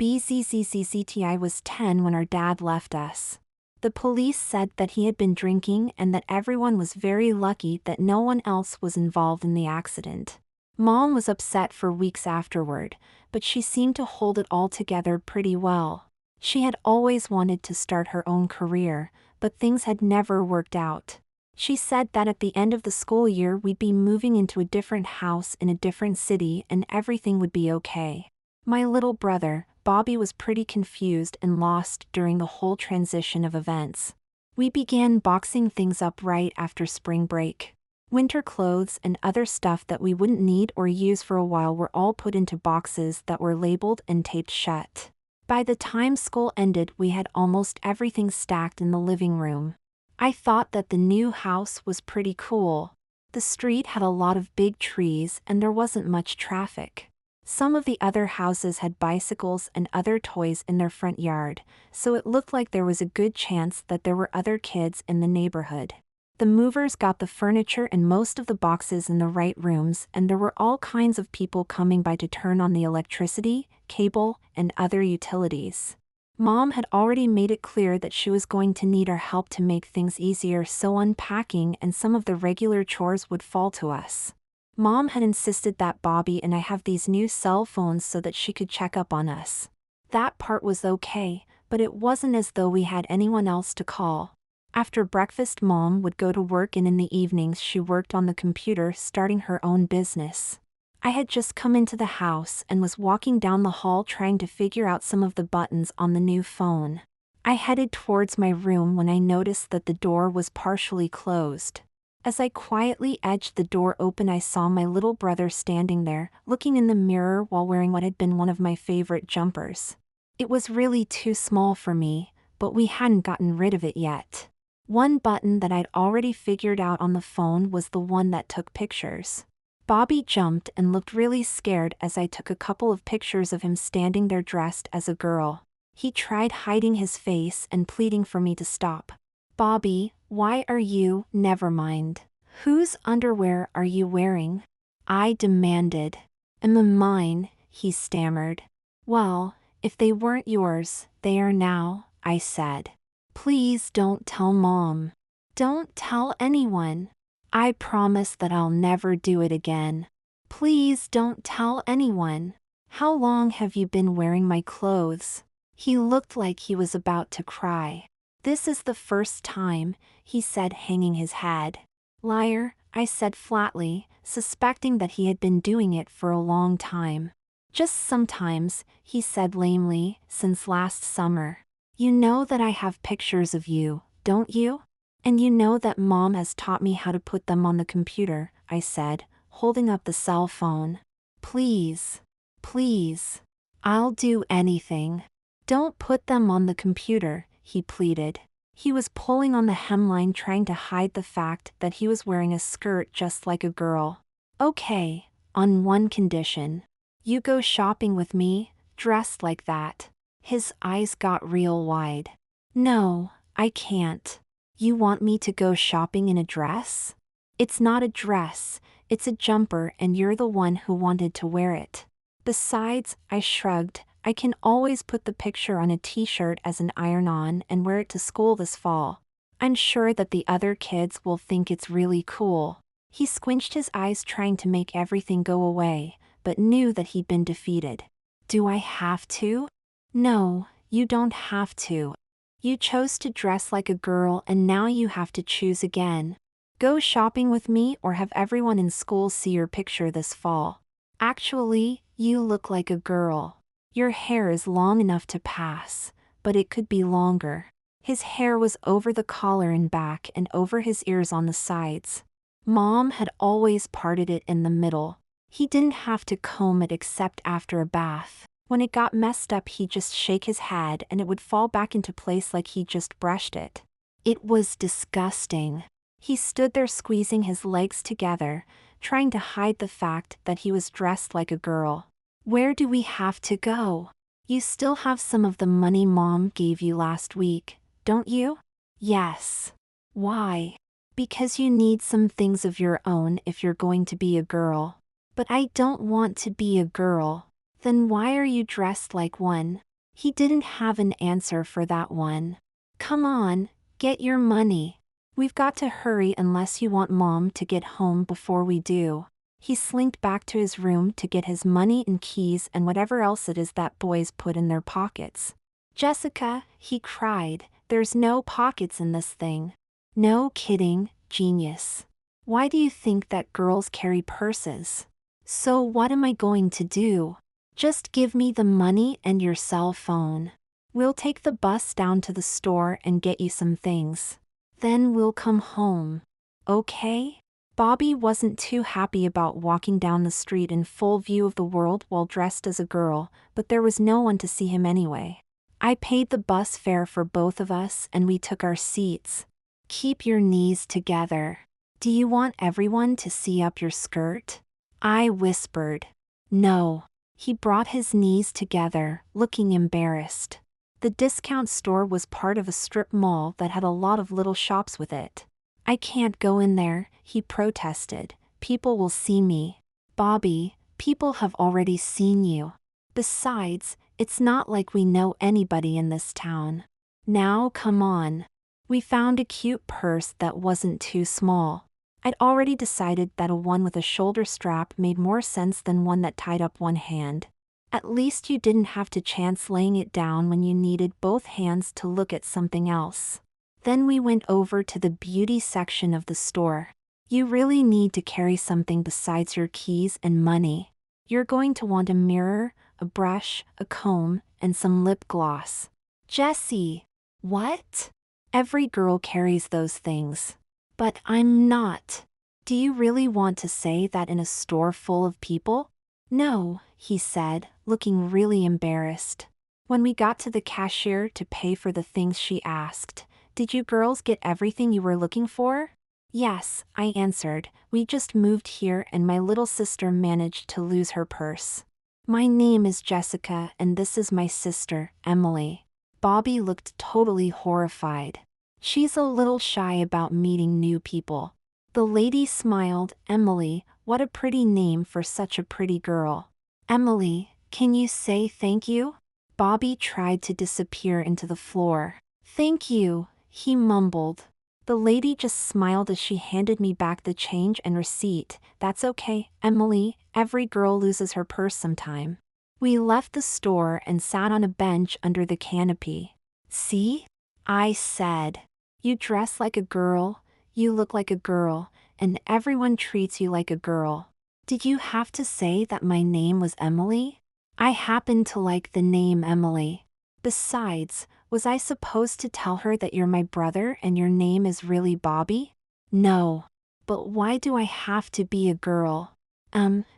BZZZZTI was 10 when our dad left us. The police said that he had been drinking and that everyone was very lucky that no one else was involved in the accident. Mom was upset for weeks afterward, but she seemed to hold it all together pretty well. She had always wanted to start her own career, but things had never worked out. She said that at the end of the school year we'd be moving into a different house in a different city and everything would be okay. My little brother, Bobby, was pretty confused and lost during the whole transition of events. We began boxing things up right after spring break. Winter clothes and other stuff that we wouldn't need or use for a while were all put into boxes that were labeled and taped shut. By the time school ended, we had almost everything stacked in the living room. I thought that the new house was pretty cool. The street had a lot of big trees and there wasn't much traffic. Some of the other houses had bicycles and other toys in their front yard, so it looked like there was a good chance that there were other kids in the neighborhood. The movers got the furniture and most of the boxes in the right rooms, and there were all kinds of people coming by to turn on the electricity, cable, and other utilities. Mom had already made it clear that she was going to need our help to make things easier, so unpacking and some of the regular chores would fall to us. Mom had insisted that Bobby and I have these new cell phones so that she could check up on us. That part was okay, but it wasn't as though we had anyone else to call. After breakfast, Mom would go to work and in the evenings she worked on the computer starting her own business. I had just come into the house and was walking down the hall trying to figure out some of the buttons on the new phone. I headed towards my room when I noticed that the door was partially closed. As I quietly edged the door open, I saw my little brother standing there, looking in the mirror while wearing what had been one of my favorite jumpers. It was really too small for me, but we hadn't gotten rid of it yet. One button that I'd already figured out on the phone was the one that took pictures. Bobby jumped and looked really scared as I took a couple of pictures of him standing there dressed as a girl. He tried hiding his face and pleading for me to stop. "Bobby, why are you?" "Never mind. Whose underwear are you wearing?" I demanded. Mine," he stammered. "Well, if they weren't yours, they are now," I said. "Please don't tell Mom. Don't tell anyone. I promise that I'll never do it again. Please don't tell anyone. How long have you been wearing my clothes?" He looked like he was about to cry. "This is the first time," he said, hanging his head. "Liar," I said flatly, suspecting that he had been doing it for a long time. "Just sometimes," he said lamely, "since last summer. You know that I have pictures of you, don't you? And you know that Mom has taught me how to put them on the computer," I said, holding up the cell phone. "Please. Please. I'll do anything. Don't put them on the computer," he pleaded. He was pulling on the hemline, trying to hide the fact that he was wearing a skirt just like a girl. "Okay, on one condition. You go shopping with me, dressed like that." His eyes got real wide. "No, I can't. You want me to go shopping in a dress? It's not a dress, it's a jumper, and you're the one who wanted to wear it. Besides," I shrugged, "I can always put the picture on a t-shirt as an iron-on and wear it to school this fall. I'm sure that the other kids will think it's really cool." He squinched his eyes trying to make everything go away, but knew that he'd been defeated. "Do I have to?" "No, you don't have to. You chose to dress like a girl and now you have to choose again. Go shopping with me or have everyone in school see your picture this fall. Actually, you look like a girl. Your hair is long enough to pass, but it could be longer." His hair was over the collar and back and over his ears on the sides. Mom had always parted it in the middle. He didn't have to comb it except after a bath. When it got messed up, he'd just shake his head and it would fall back into place like he just brushed it. It was disgusting. He stood there squeezing his legs together, trying to hide the fact that he was dressed like a girl. "Where do we have to go? You still have some of the money Mom gave you last week, don't you?" "Yes." "Why?" "Because you need some things of your own if you're going to be a girl." "But I don't want to be a girl." "Then why are you dressed like one?" He didn't have an answer for that one. Come on, get your money. We've got to hurry unless you want Mom to get home before we do. He slinked back to his room to get his money and keys and whatever else it is that boys put in their pockets. Jessica, he cried, there's no pockets in this thing. No kidding, genius. Why do you think that girls carry purses? So what am I going to do? Just give me the money and your cell phone. We'll take the bus down to the store and get you some things. Then we'll come home. Okay? Bobby wasn't too happy about walking down the street in full view of the world while dressed as a girl, but there was no one to see him anyway. I paid the bus fare for both of us and we took our seats. Keep your knees together. Do you want everyone to see up your skirt? I whispered. No. He brought his knees together, looking embarrassed. The discount store was part of a strip mall that had a lot of little shops with it. I can't go in there, he protested. People will see me. Bobby, people have already seen you. Besides, it's not like we know anybody in this town. Now come on. We found a cute purse that wasn't too small. I'd already decided that a one with a shoulder strap made more sense than one that tied up one hand. At least you didn't have to chance laying it down when you needed both hands to look at something else. Then we went over to the beauty section of the store. You really need to carry something besides your keys and money. You're going to want a mirror, a brush, a comb, and some lip gloss. Jessie! What? Every girl carries those things. But I'm not. Do you really want to say that in a store full of people? No, he said, looking really embarrassed. When we got to the cashier to pay for the things she asked, did you girls get everything you were looking for? Yes, I answered. We just moved here and my little sister managed to lose her purse. My name is Jessica and this is my sister, Emily. Bobby looked totally horrified. She's a little shy about meeting new people. The lady smiled. Emily, what a pretty name for such a pretty girl. Emily, can you say thank you? Bobby tried to disappear into the floor. Thank you, he mumbled. The lady just smiled as she handed me back the change and receipt. That's okay, Emily, every girl loses her purse sometime. We left the store and sat on a bench under the canopy. See? I said. You dress like a girl, you look like a girl, and everyone treats you like a girl. Did you have to say that my name was Emily? I happen to like the name Emily. Besides, was I supposed to tell her that you're my brother and your name is really Bobby? No. But why do I have to be a girl?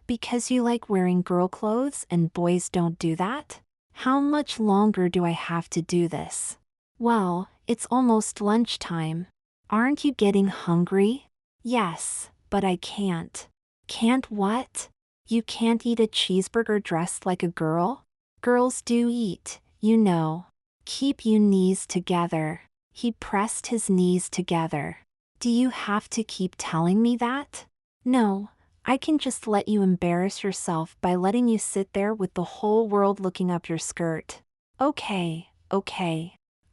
Because you like wearing girl clothes and boys don't do that? How much longer do I have to do this? Well, it's almost lunchtime. Aren't you getting hungry? Yes, but I can't. Can't what? You can't eat a cheeseburger dressed like a girl? Girls do eat, you know. Keep your knees together. He pressed his knees together. Do you have to keep telling me that? No, I can just let you embarrass yourself by letting you sit there with the whole world looking up your skirt. Okay.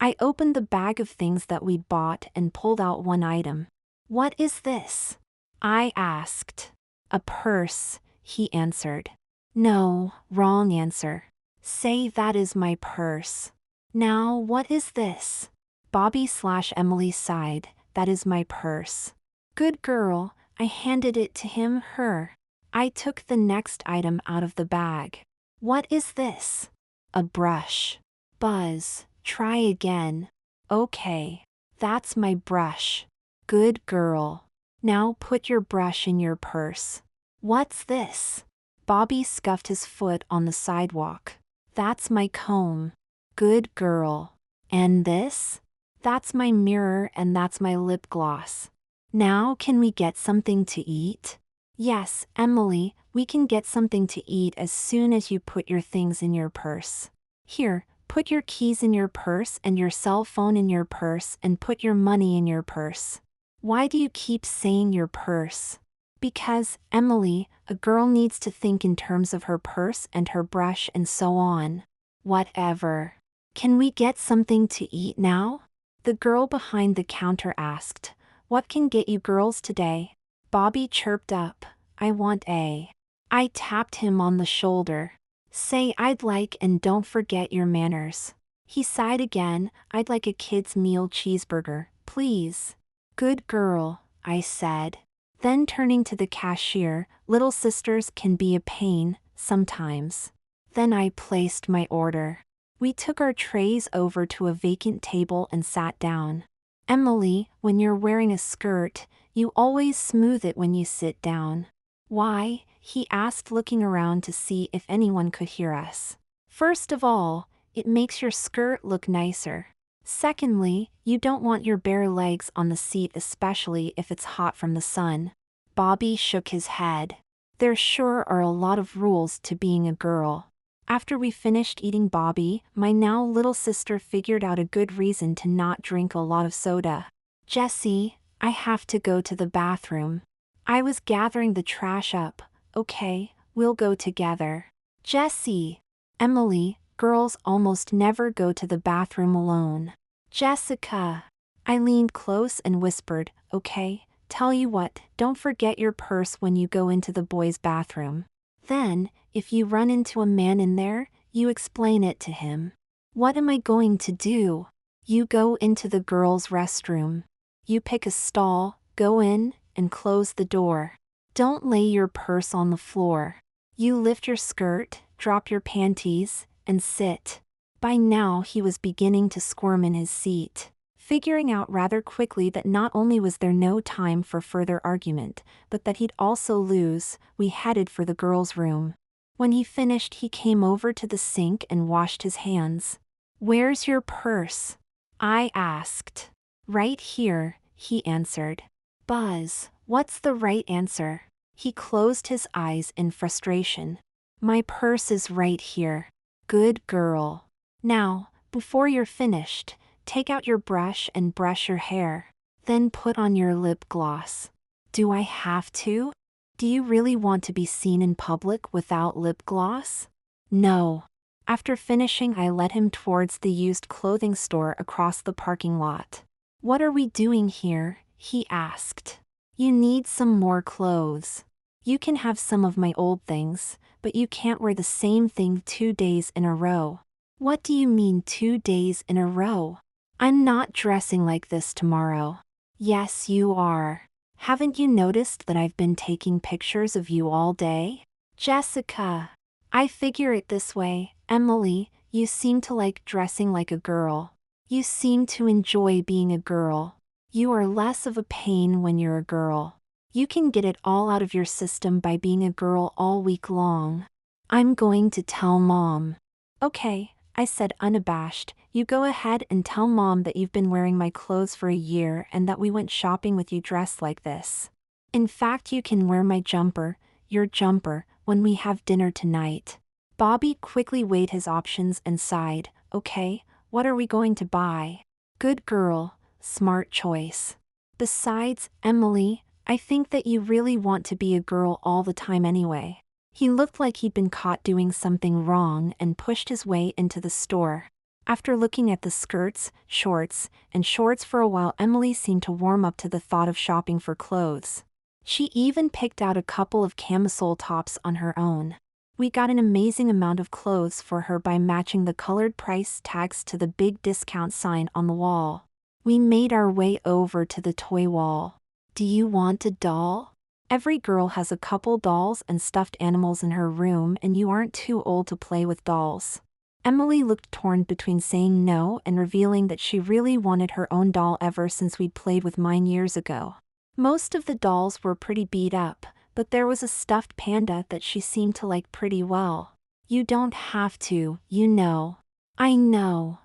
I opened the bag of things that we'd bought and pulled out one item. What is this? I asked. A purse, he answered. No, wrong answer. Say that is my purse. Now what is this? Bobby/Emily sighed. That is my purse. Good girl, I handed it to him, her. I took the next item out of the bag. What is this? A brush. Buzz, try again. Okay, that's my brush. Good girl. Now put your brush in your purse. What's this? Bobby scuffed his foot on the sidewalk. That's my comb. Good girl. And this? That's my mirror and that's my lip gloss. Now can we get something to eat? Yes, Emily, we can get something to eat as soon as you put your things in your purse. Here, put your keys in your purse and your cell phone in your purse and put your money in your purse. Why do you keep saying your purse? Because, Emily, a girl needs to think in terms of her purse and her brush and so on. Whatever. Can we get something to eat now? The girl behind the counter asked. What can get you girls today? Bobby chirped up. I want a. I tapped him on the shoulder. Say I'd like and don't forget your manners. He sighed again. I'd like a kid's meal cheeseburger, please. Good girl, I said. Then turning to the cashier, little sisters can be a pain, sometimes. Then I placed my order. We took our trays over to a vacant table and sat down. Emily, when you're wearing a skirt, you always smooth it when you sit down. Why? He asked, looking around to see if anyone could hear us. First of all, it makes your skirt look nicer. Secondly, you don't want your bare legs on the seat, especially if it's hot from the sun. Bobby shook his head. There sure are a lot of rules to being a girl. After we finished eating, Bobby, my now little sister, figured out a good reason to not drink a lot of soda. Jessie, I have to go to the bathroom. I was gathering the trash up. Okay, we'll go together. Jessie. Emily, girls almost never go to the bathroom alone. Jessica. I leaned close and whispered, okay, tell you what, don't forget your purse when you go into the boys' bathroom. Then, if you run into a man in there, you explain it to him. What am I going to do? You go into the girls' restroom. You pick a stall, go in, and close the door. Don't lay your purse on the floor. You lift your skirt, drop your panties, and sit. By now he was beginning to squirm in his seat. Figuring out rather quickly that not only was there no time for further argument, but that he'd also lose, we headed for the girls' room. When he finished, he came over to the sink and washed his hands. Where's your purse? I asked. Right here, he answered. Buzz, what's the right answer? He closed his eyes in frustration. My purse is right here. Good girl. Now, before you're finished, take out your brush and brush your hair. Then put on your lip gloss. Do I have to? Do you really want to be seen in public without lip gloss? No. After finishing, I led him towards the used clothing store across the parking lot. What are we doing here? He asked. You need some more clothes. You can have some of my old things, but you can't wear the same thing 2 days in a row. What do you mean 2 days in a row? I'm not dressing like this tomorrow. Yes, you are. Haven't you noticed that I've been taking pictures of you all day? Jessica. I figure it this way, Emily, you seem to like dressing like a girl. You seem to enjoy being a girl. You are less of a pain when you're a girl. You can get it all out of your system by being a girl all week long. I'm going to tell Mom. Okay, I said unabashed, you go ahead and tell Mom that you've been wearing my clothes for a year and that we went shopping with you dressed like this. In fact, you can wear my jumper, your jumper, when we have dinner tonight. Bobby quickly weighed his options and sighed, okay, what are we going to buy? Good girl, smart choice. Besides, Emily, I think that you really want to be a girl all the time anyway. He looked like he'd been caught doing something wrong and pushed his way into the store. After looking at the skirts, shorts, and shorts for a while, Emily seemed to warm up to the thought of shopping for clothes. She even picked out a couple of camisole tops on her own. We got an amazing amount of clothes for her by matching the colored price tags to the big discount sign on the wall. We made our way over to the toy wall. Do you want a doll? Every girl has a couple dolls and stuffed animals in her room, and you aren't too old to play with dolls. Emily looked torn between saying no and revealing that she really wanted her own doll ever since we'd played with mine years ago. Most of the dolls were pretty beat up, but there was a stuffed panda that she seemed to like pretty well. You don't have to, you know. I know,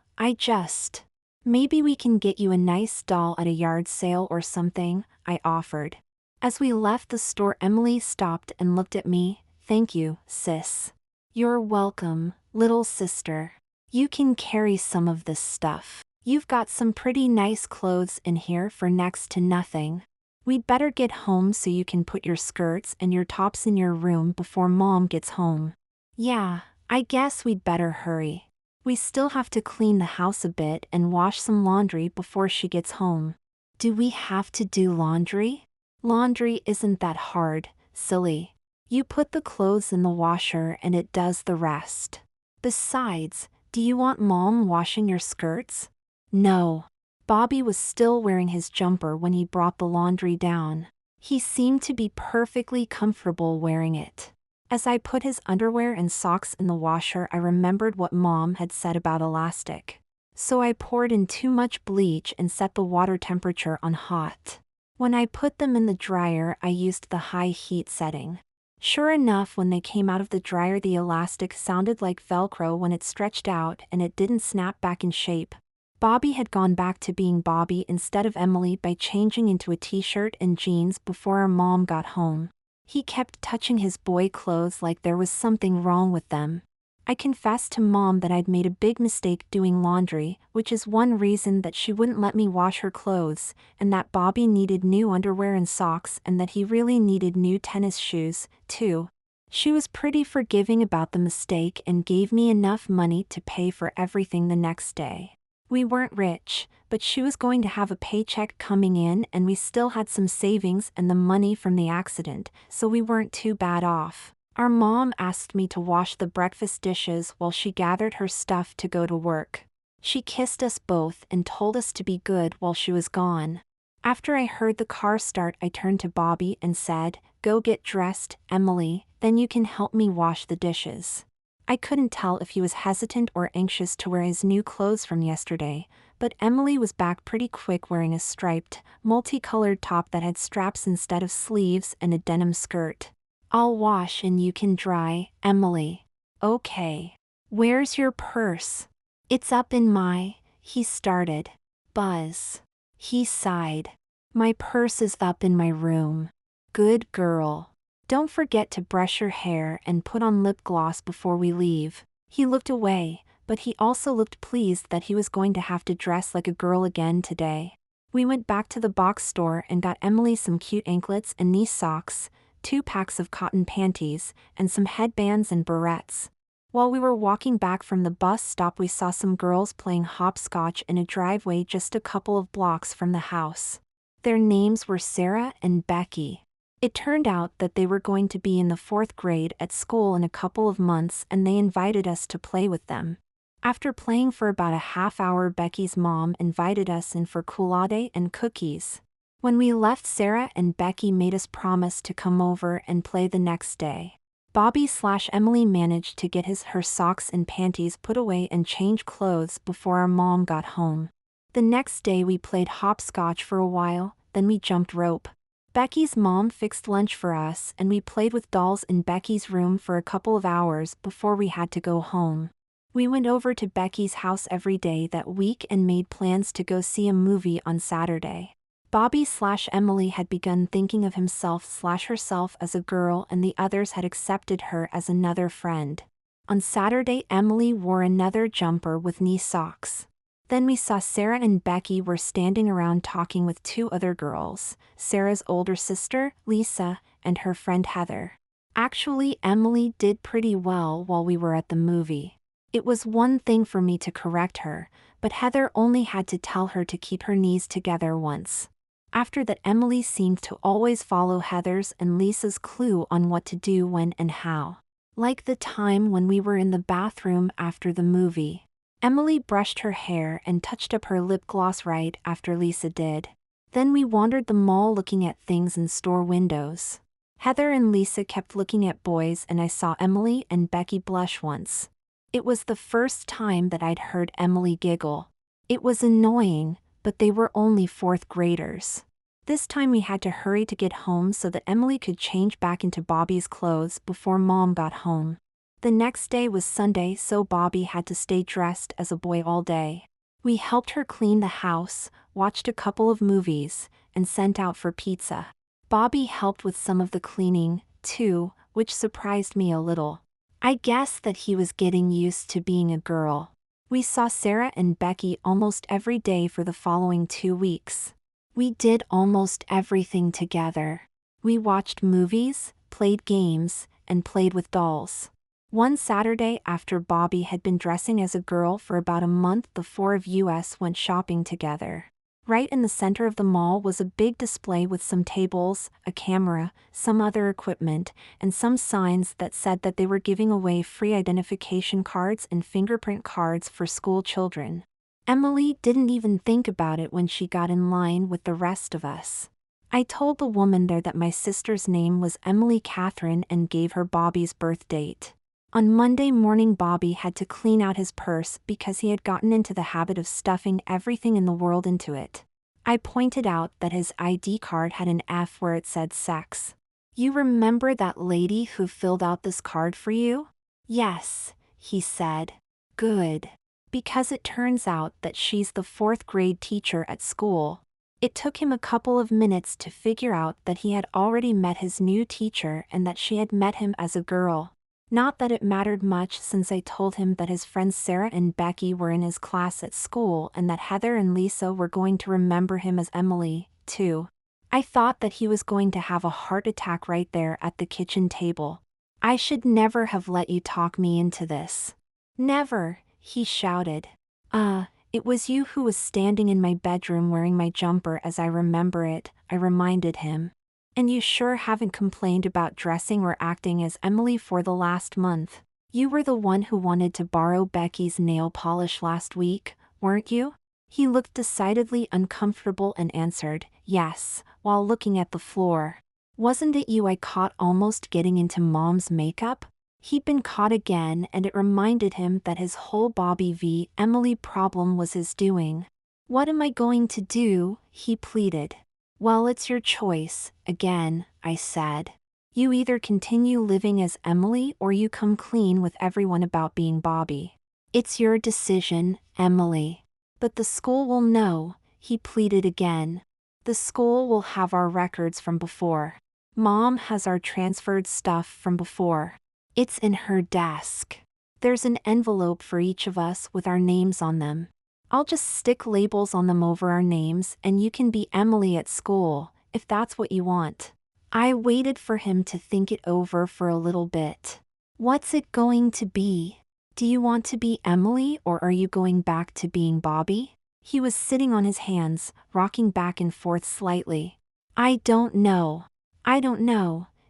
Maybe we can get you a nice doll at a yard sale or something, I offered. As we left the store, Emily stopped and looked at me. Thank you, sis. You're welcome, little sister. You can carry some of this stuff. You've got some pretty nice clothes in here for next to nothing. We'd better get home so you can put your skirts and your tops in your room before Mom gets home. Yeah, I guess we'd better hurry. We still have to clean the house a bit and wash some laundry before she gets home. Do we have to do laundry? Laundry isn't that hard, silly. You put the clothes in the washer and it does the rest. Besides, do you want Mom washing your skirts? No. Bobby was still wearing his jumper when he brought the laundry down. He seemed to be perfectly comfortable wearing it. As I put his underwear and socks in the washer, I remembered what Mom had said about elastic. So I poured in too much bleach and set the water temperature on hot. When I put them in the dryer, I used the high heat setting. Sure enough, when they came out of the dryer, the elastic sounded like Velcro when it stretched out and it didn't snap back in shape. Bobby had gone back to being Bobby instead of Emily by changing into a t-shirt and jeans before our mom got home. He kept touching his boy clothes like there was something wrong with them. I confessed to Mom that I'd made a big mistake doing laundry, which is one reason that she wouldn't let me wash her clothes, and that Bobby needed new underwear and socks and that he really needed new tennis shoes, too. She was pretty forgiving about the mistake and gave me enough money to pay for everything the next day. We weren't rich, but she was going to have a paycheck coming in and we still had some savings and the money from the accident, so we weren't too bad off. Our mom asked me to wash the breakfast dishes while she gathered her stuff to go to work. She kissed us both and told us to be good while she was gone. After I heard the car start, I turned to Bobby and said, "Go get dressed, Emily, then you can help me wash the dishes." I couldn't tell if he was hesitant or anxious to wear his new clothes from yesterday, but Emily was back pretty quick wearing a striped, multicolored top that had straps instead of sleeves and a denim skirt. "I'll wash and you can dry, Emily." "Okay. Where's your purse?" "It's up in my," he started. "Buzz." He sighed. "My purse is up in my room." "Good girl. Don't forget to brush your hair and put on lip gloss before we leave." He looked away, but he also looked pleased that he was going to have to dress like a girl again today. We went back to the box store and got Emily some cute anklets and knee socks, 2 packs of cotton panties, and some headbands and barrettes. While we were walking back from the bus stop, we saw some girls playing hopscotch in a driveway just a couple of blocks from the house. Their names were Sarah and Becky. It turned out that they were going to be in the 4th grade at school in a couple of months and they invited us to play with them. After playing for about a half hour, Becky's mom invited us in for culotte and cookies. When we left, Sarah and Becky made us promise to come over and play the next day. Bobby/Emily managed to get her socks and panties put away and change clothes before our mom got home. The next day we played hopscotch for a while, then we jumped rope. Becky's mom fixed lunch for us and we played with dolls in Becky's room for a couple of hours before we had to go home. We went over to Becky's house every day that week and made plans to go see a movie on Saturday. Bobby/Emily had begun thinking of himself/herself as a girl and the others had accepted her as another friend. On Saturday, Emily wore another jumper with knee socks. Then we saw Sarah and Becky were standing around talking with 2 other girls, Sarah's older sister, Lisa, and her friend Heather. Actually, Emily did pretty well while we were at the movie. It was one thing for me to correct her, but Heather only had to tell her to keep her knees together once. After that, Emily seemed to always follow Heather's and Lisa's clue on what to do when and how. Like the time when we were in the bathroom after the movie. Emily brushed her hair and touched up her lip gloss right after Lisa did. Then we wandered the mall looking at things in store windows. Heather and Lisa kept looking at boys and I saw Emily and Becky blush once. It was the first time that I'd heard Emily giggle. It was annoying, but they were only 4th graders. This time we had to hurry to get home so that Emily could change back into Bobby's clothes before Mom got home. The next day was Sunday, so Bobby had to stay dressed as a boy all day. We helped her clean the house, watched a couple of movies, and sent out for pizza. Bobby helped with some of the cleaning, too, which surprised me a little. I guess that he was getting used to being a girl. We saw Sarah and Becky almost every day for the following 2 weeks. We did almost everything together. We watched movies, played games, and played with dolls. One Saturday after Bobby had been dressing as a girl for about a month, the four of us went shopping together. Right in the center of the mall was a big display with some tables, a camera, some other equipment, and some signs that said that they were giving away free identification cards and fingerprint cards for school children. Emily didn't even think about it when she got in line with the rest of us. I told the woman there that my sister's name was Emily Catherine and gave her Bobby's birth date. On Monday morning, Bobby had to clean out his purse because he had gotten into the habit of stuffing everything in the world into it. I pointed out that his ID card had an F where it said sex. "You remember that lady who filled out this card for you?" "Yes," he said. "Good. Because it turns out that she's the fourth grade teacher at school." It took him a couple of minutes to figure out that he had already met his new teacher and that she had met him as a girl. Not that it mattered much, since I told him that his friends Sarah and Becky were in his class at school and that Heather and Lisa were going to remember him as Emily, too. I thought that he was going to have a heart attack right there at the kitchen table. "I should never have let you talk me into this." "Never," he shouted. It was you who was standing in my bedroom wearing my jumper as I remember it," I reminded him. "And you sure haven't complained about dressing or acting as Emily for the last month. You were the one who wanted to borrow Becky's nail polish last week, weren't you?" He looked decidedly uncomfortable and answered, "Yes," while looking at the floor. "Wasn't it you I caught almost getting into Mom's makeup?" He'd been caught again, and it reminded him that his whole Bobby v. Emily problem was his doing. "What am I going to do?" he pleaded. "Well, it's your choice, again," I said. "You either continue living as Emily or you come clean with everyone about being Bobby. It's your decision, Emily." "But the school will know," he pleaded again. "The school will have our records from before. Mom has our transferred stuff from before. It's in her desk. There's an envelope for each of us with our names on them. I'll just stick labels on them over our names and you can be Emily at school, if that's what you want." I waited for him to think it over for a little bit. "What's it going to be? Do you want to be Emily or are you going back to being Bobby?" He was sitting on his hands, rocking back and forth slightly. I don't know,"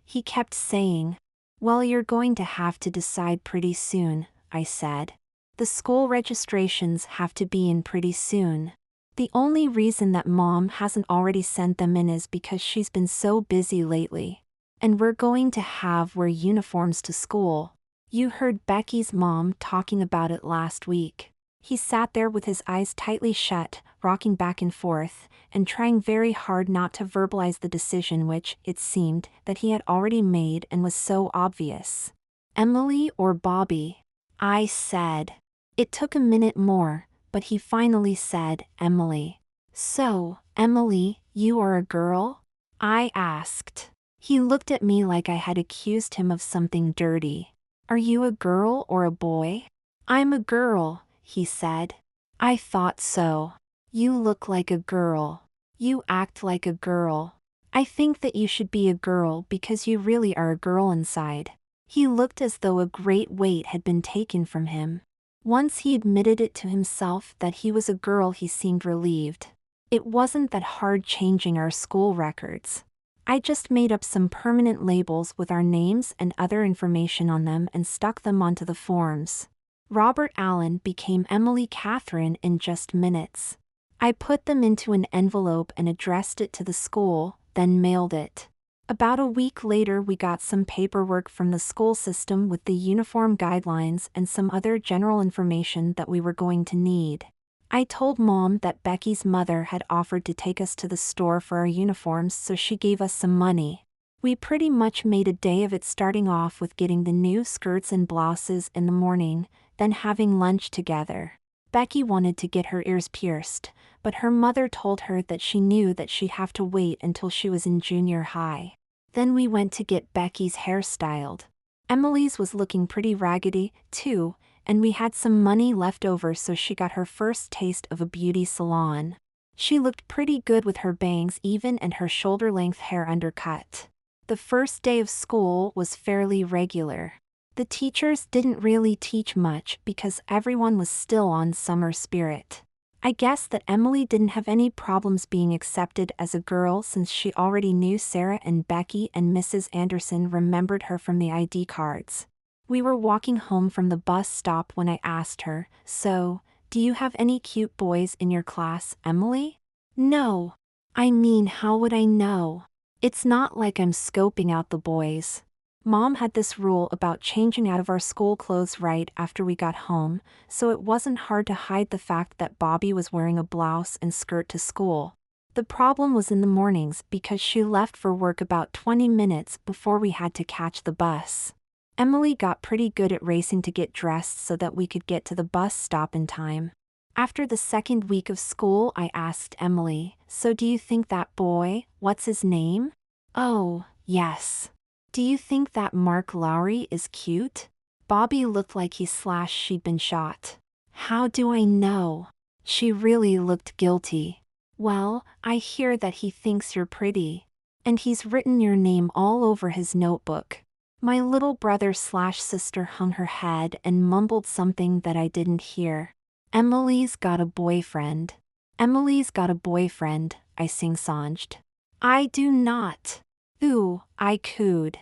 he kept saying. "Well, you're going to have to decide pretty soon," I said. "The school registrations have to be in pretty soon. The only reason that Mom hasn't already sent them in is because she's been so busy lately. And we're going to wear uniforms to school. You heard Becky's mom talking about it last week." He sat there with his eyes tightly shut, rocking back and forth, and trying very hard not to verbalize the decision which, it seemed, that he had already made and was so obvious. "Emily or Bobby?" I said. It took a minute more, but he finally said, "Emily." "So, Emily, you are a girl?" I asked. He looked at me like I had accused him of something dirty. "Are you a girl or a boy?" "I'm a girl," he said. "I thought so. You look like a girl. You act like a girl. I think that you should be a girl because you really are a girl inside." He looked as though a great weight had been taken from him. Once he admitted it to himself that he was a girl, he seemed relieved. It wasn't that hard changing our school records. I just made up some permanent labels with our names and other information on them and stuck them onto the forms. Robert Allen became Emily Catherine in just minutes. I put them into an envelope and addressed it to the school, then mailed it. About a week later, we got some paperwork from the school system with the uniform guidelines and some other general information that we were going to need. I told Mom that Becky's mother had offered to take us to the store for our uniforms, so she gave us some money. We pretty much made a day of it, starting off with getting the new skirts and blouses in the morning, then having lunch together. Becky wanted to get her ears pierced, but her mother told her that she knew that she'd have to wait until she was in junior high. Then we went to get Becky's hair styled. Emily's was looking pretty raggedy, too, and we had some money left over, so she got her first taste of a beauty salon. She looked pretty good with her bangs even and her shoulder-length hair undercut. The first day of school was fairly regular. The teachers didn't really teach much because everyone was still on summer spirit. I guess that Emily didn't have any problems being accepted as a girl since she already knew Sarah and Becky, and Mrs. Anderson remembered her from the ID cards. We were walking home from the bus stop when I asked her, "So, do you have any cute boys in your class, Emily?" "No. I mean, how would I know? It's not like I'm scoping out the boys." Mom had this rule about changing out of our school clothes right after we got home, so it wasn't hard to hide the fact that Bobby was wearing a blouse and skirt to school. The problem was in the mornings because she left for work about 20 minutes before we had to catch the bus. Emily got pretty good at racing to get dressed so that we could get to the bus stop in time. After the second week of school, I asked Emily, "So do you think that boy, what's his name?" "Oh, yes. Do you think that Mark Lowry is cute?" Bobby looked like she'd been shot. "How do I know?" She really looked guilty. "Well, I hear that he thinks you're pretty. And he's written your name all over his notebook." My little brother/sister hung her head and mumbled something that I didn't hear. "Emily's got a boyfriend. Emily's got a boyfriend," I sing-songed. "I do not." "Ooh," I cooed.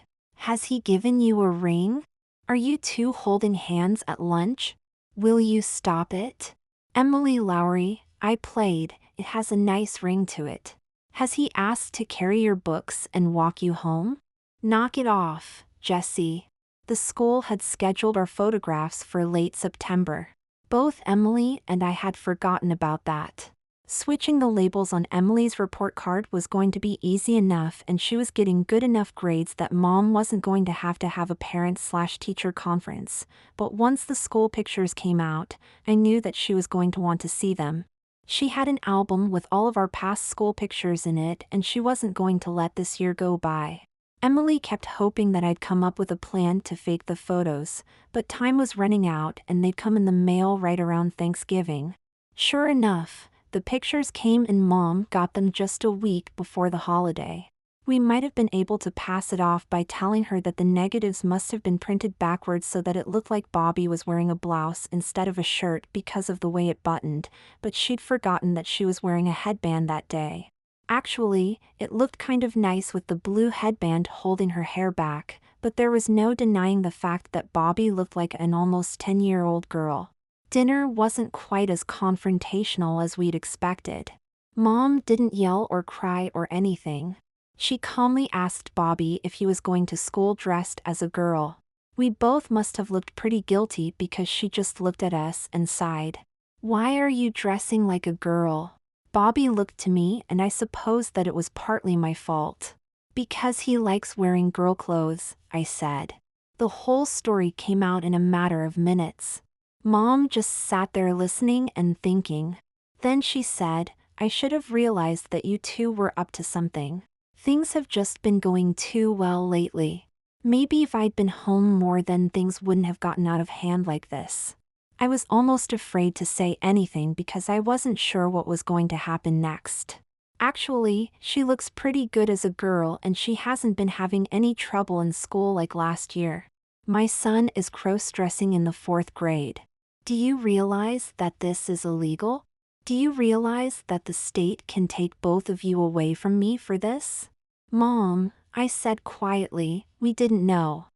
"Has he given you a ring? Are you two holding hands at lunch? Will you stop it?" "Emily Lowry," I played, "it has a nice ring to it. Has he asked to carry your books and walk you home?" "Knock it off, Jessie." The school had scheduled our photographs for late September. Both Emily and I had forgotten about that. Switching the labels on Emily's report card was going to be easy enough, and she was getting good enough grades that Mom wasn't going to have a parent/teacher conference. But once the school pictures came out, I knew that she was going to want to see them. She had an album with all of our past school pictures in it, and she wasn't going to let this year go by. Emily kept hoping that I'd come up with a plan to fake the photos, but time was running out and they'd come in the mail right around Thanksgiving. Sure enough, the pictures came and Mom got them just a week before the holiday. We might have been able to pass it off by telling her that the negatives must have been printed backwards so that it looked like Bobby was wearing a blouse instead of a shirt because of the way it buttoned, but she'd forgotten that she was wearing a headband that day. Actually, it looked kind of nice with the blue headband holding her hair back, but there was no denying the fact that Bobby looked like an almost 10-year-old girl. Dinner wasn't quite as confrontational as we'd expected. Mom didn't yell or cry or anything. She calmly asked Bobby if he was going to school dressed as a girl. We both must have looked pretty guilty because she just looked at us and sighed. "Why are you dressing like a girl?" Bobby looked to me, and I suppose that it was partly my fault. "Because he likes wearing girl clothes," I said. The whole story came out in a matter of minutes. Mom just sat there listening and thinking. Then she said, "I should have realized that you two were up to something. Things have just been going too well lately. Maybe if I'd been home more then things wouldn't have gotten out of hand like this." I was almost afraid to say anything because I wasn't sure what was going to happen next. "Actually, she looks pretty good as a girl and she hasn't been having any trouble in school like last year. My son is cross-dressing in the 4th grade. Do you realize that this is illegal? Do you realize that the state can take both of you away from me for this?" "Mom," I said quietly, "we didn't know.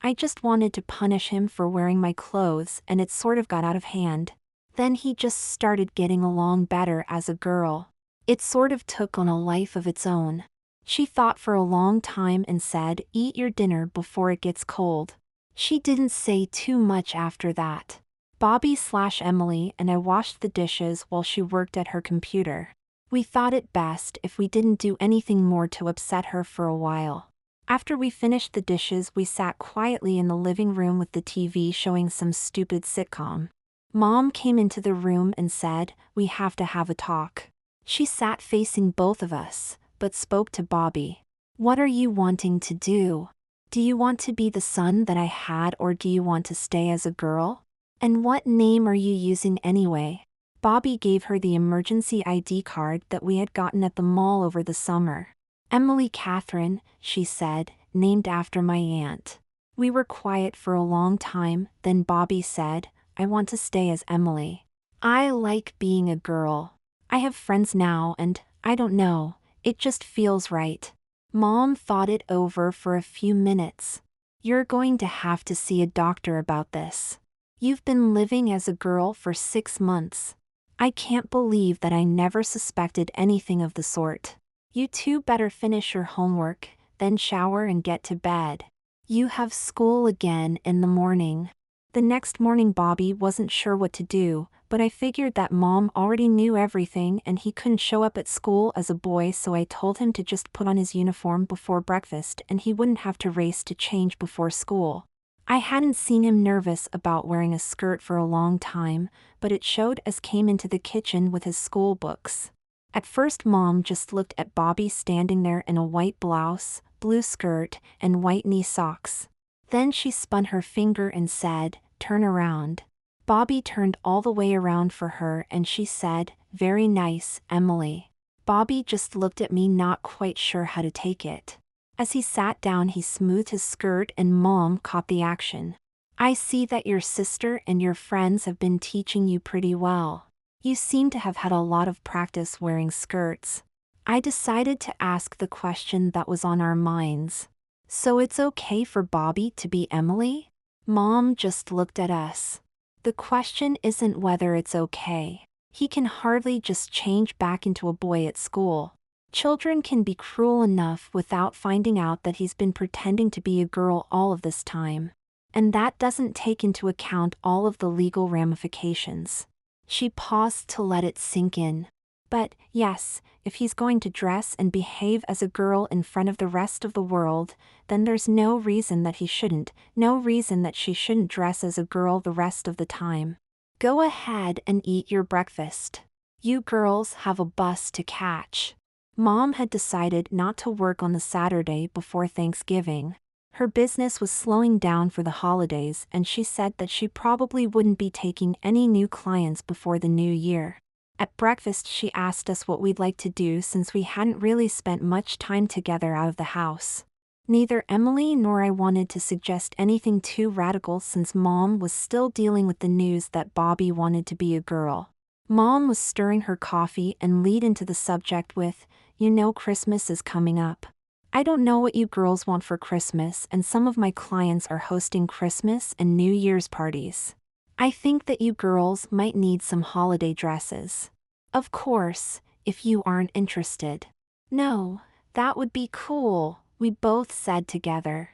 I just wanted to punish him for wearing my clothes and it sort of got out of hand. Then he just started getting along better as a girl. It sort of took on a life of its own." She thought for a long time and said, "Eat your dinner before it gets cold." She didn't say too much after that. Bobby/Emily and I washed the dishes while she worked at her computer. We thought it best if we didn't do anything more to upset her for a while. After we finished the dishes, we sat quietly in the living room with the TV showing some stupid sitcom. Mom came into the room and said, "We have to have a talk." She sat facing both of us, but spoke to Bobby. "What are you wanting to do? Do you want to be the son that I had, or do you want to stay as a girl? And what name are you using anyway?" Bobby gave her the emergency ID card that we had gotten at the mall over the summer. "Emily Catherine," she said, "named after my aunt." We were quiet for a long time, then Bobby said, I want to stay as Emily. I like being a girl. I have friends now and, I don't know, it just feels right. Mom thought it over for a few minutes. You're going to have to see a doctor about this. You've been living as a girl for 6 months. I can't believe that I never suspected anything of the sort. You two better finish your homework, then shower and get to bed. You have school again in the morning. The next morning Bobby wasn't sure what to do, but I figured that Mom already knew everything and he couldn't show up at school as a boy, so I told him to just put on his uniform before breakfast and he wouldn't have to race to change before school. I hadn't seen him nervous about wearing a skirt for a long time, but it showed as came into the kitchen with his school books. At first Mom just looked at Bobby standing there in a white blouse, blue skirt, and white knee socks. Then she spun her finger and said, turn around. Bobby turned all the way around for her and she said, very nice, Emily. Bobby just looked at me, not quite sure how to take it. As he sat down he smoothed his skirt and Mom caught the action. I see that your sister and your friends have been teaching you pretty well. You seem to have had a lot of practice wearing skirts. I decided to ask the question that was on our minds. So it's okay for Bobby to be Emily? Mom just looked at us. The question isn't whether it's okay. He can hardly just change back into a boy at school. Children can be cruel enough without finding out that he's been pretending to be a girl all of this time. And that doesn't take into account all of the legal ramifications. She paused to let it sink in. But, yes, if he's going to dress and behave as a girl in front of the rest of the world, then there's no reason that he shouldn't, no reason that she shouldn't dress as a girl the rest of the time. Go ahead and eat your breakfast. You girls have a bus to catch. Mom had decided not to work on the Saturday before Thanksgiving. Her business was slowing down for the holidays and she said that she probably wouldn't be taking any new clients before the new year. At breakfast she asked us what we'd like to do since we hadn't really spent much time together out of the house. Neither Emily nor I wanted to suggest anything too radical since Mom was still dealing with the news that Bobby wanted to be a girl. Mom was stirring her coffee and lead into the subject with, you know Christmas is coming up. I don't know what you girls want for Christmas and some of my clients are hosting Christmas and New Year's parties. I think that you girls might need some holiday dresses. Of course, if you aren't interested. No, that would be cool, we both said together.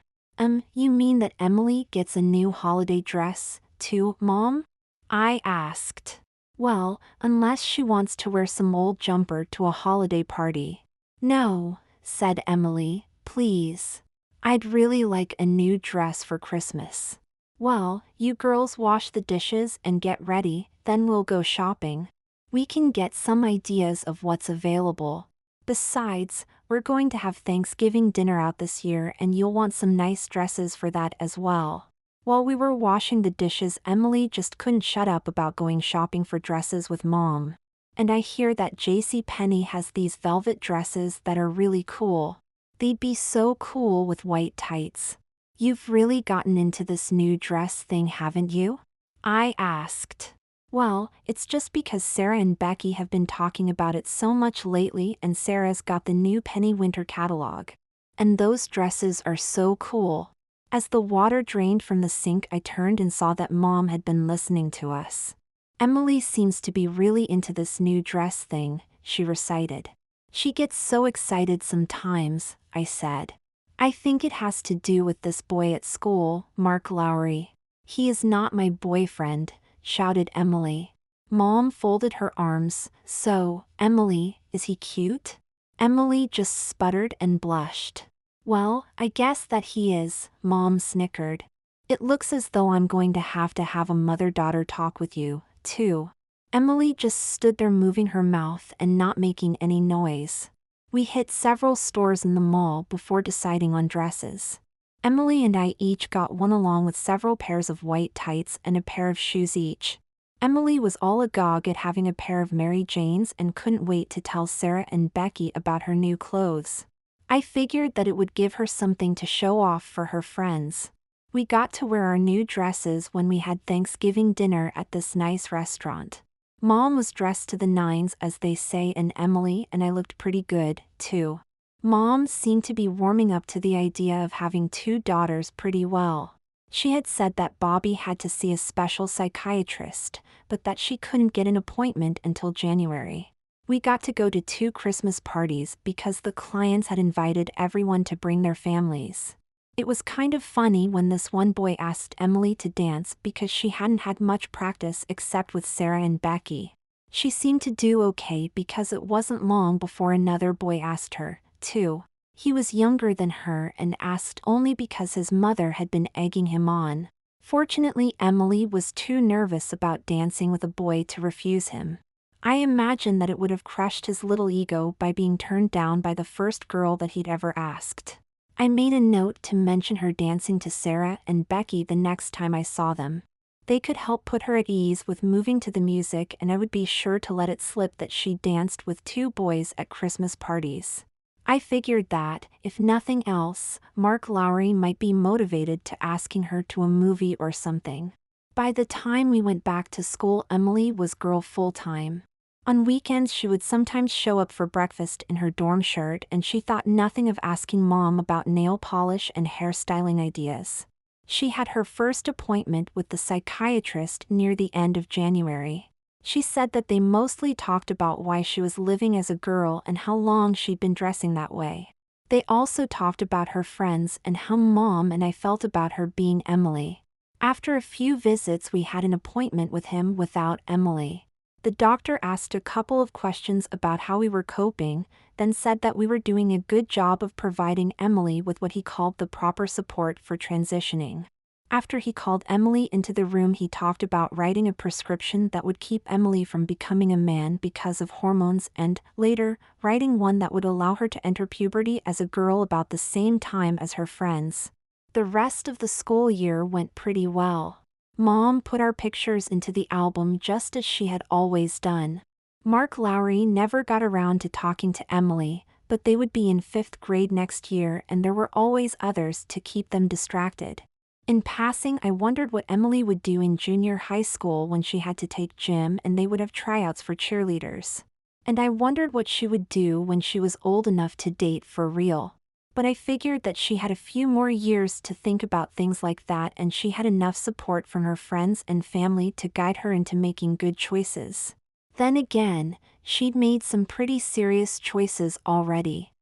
You mean that Emily gets a new holiday dress, too, Mom? I asked. Well, unless she wants to wear some old jumper to a holiday party. No, said Emily, please. I'd really like a new dress for Christmas. Well, you girls wash the dishes and get ready, then we'll go shopping. We can get some ideas of what's available. Besides, we're going to have Thanksgiving dinner out this year and you'll want some nice dresses for that as well. While we were washing the dishes, Emily just couldn't shut up about going shopping for dresses with Mom. And I hear that JCPenney has these velvet dresses that are really cool. They'd be so cool with white tights. You've really gotten into this new dress thing, haven't you? I asked. Well, it's just because Sarah and Becky have been talking about it so much lately and Sarah's got the new Penny Winter catalog. And those dresses are so cool. As the water drained from the sink I turned and saw that Mom had been listening to us. Emily seems to be really into this new dress thing, she recited. She gets so excited sometimes, I said. I think it has to do with this boy at school, Mark Lowry. He is not my boyfriend, shouted Emily. Mom folded her arms. So, Emily, is he cute? Emily just sputtered and blushed. Well, I guess that he is, Mom snickered. It looks as though I'm going to have a mother-daughter talk with you, too. Emily just stood there moving her mouth and not making any noise. We hit several stores in the mall before deciding on dresses. Emily and I each got one along with several pairs of white tights and a pair of shoes each. Emily was all agog at having a pair of Mary Janes and couldn't wait to tell Sarah and Becky about her new clothes. I figured that it would give her something to show off for her friends. We got to wear our new dresses when we had Thanksgiving dinner at this nice restaurant. Mom was dressed to the nines, as they say, and Emily and I looked pretty good, too. Mom seemed to be warming up to the idea of having two daughters pretty well. She had said that Bobby had to see a special psychiatrist, but that she couldn't get an appointment until January. We got to go to 2 Christmas parties because the clients had invited everyone to bring their families. It was kind of funny when this one boy asked Emily to dance because she hadn't had much practice except with Sarah and Becky. She seemed to do okay because it wasn't long before another boy asked her, too. He was younger than her and asked only because his mother had been egging him on. Fortunately, Emily was too nervous about dancing with a boy to refuse him. I imagine that it would have crushed his little ego by being turned down by the first girl that he'd ever asked. I made a note to mention her dancing to Sarah and Becky the next time I saw them. They could help put her at ease with moving to the music, and I would be sure to let it slip that she danced with 2 boys at Christmas parties. I figured that, if nothing else, Mark Lowry might be motivated to asking her to a movie or something. By the time we went back to school, Emily was girl full-time. On weekends she would sometimes show up for breakfast in her dorm shirt, and she thought nothing of asking Mom about nail polish and hairstyling ideas. She had her first appointment with the psychiatrist near the end of January. She said that they mostly talked about why she was living as a girl and how long she'd been dressing that way. They also talked about her friends and how Mom and I felt about her being Emily. After a few visits, we had an appointment with him without Emily. The doctor asked a couple of questions about how we were coping, then said that we were doing a good job of providing Emily with what he called the proper support for transitioning. After he called Emily into the room, he talked about writing a prescription that would keep Emily from becoming a man because of hormones, and, later, writing one that would allow her to enter puberty as a girl about the same time as her friends. The rest of the school year went pretty well. Mom put our pictures into the album just as she had always done. Mark Lowry never got around to talking to Emily, but they would be in 5th grade next year and there were always others to keep them distracted. In passing, I wondered what Emily would do in junior high school when she had to take gym and they would have tryouts for cheerleaders. And I wondered what she would do when she was old enough to date for real. But I figured that she had a few more years to think about things like that, and she had enough support from her friends and family to guide her into making good choices. Then again, she'd made some pretty serious choices already.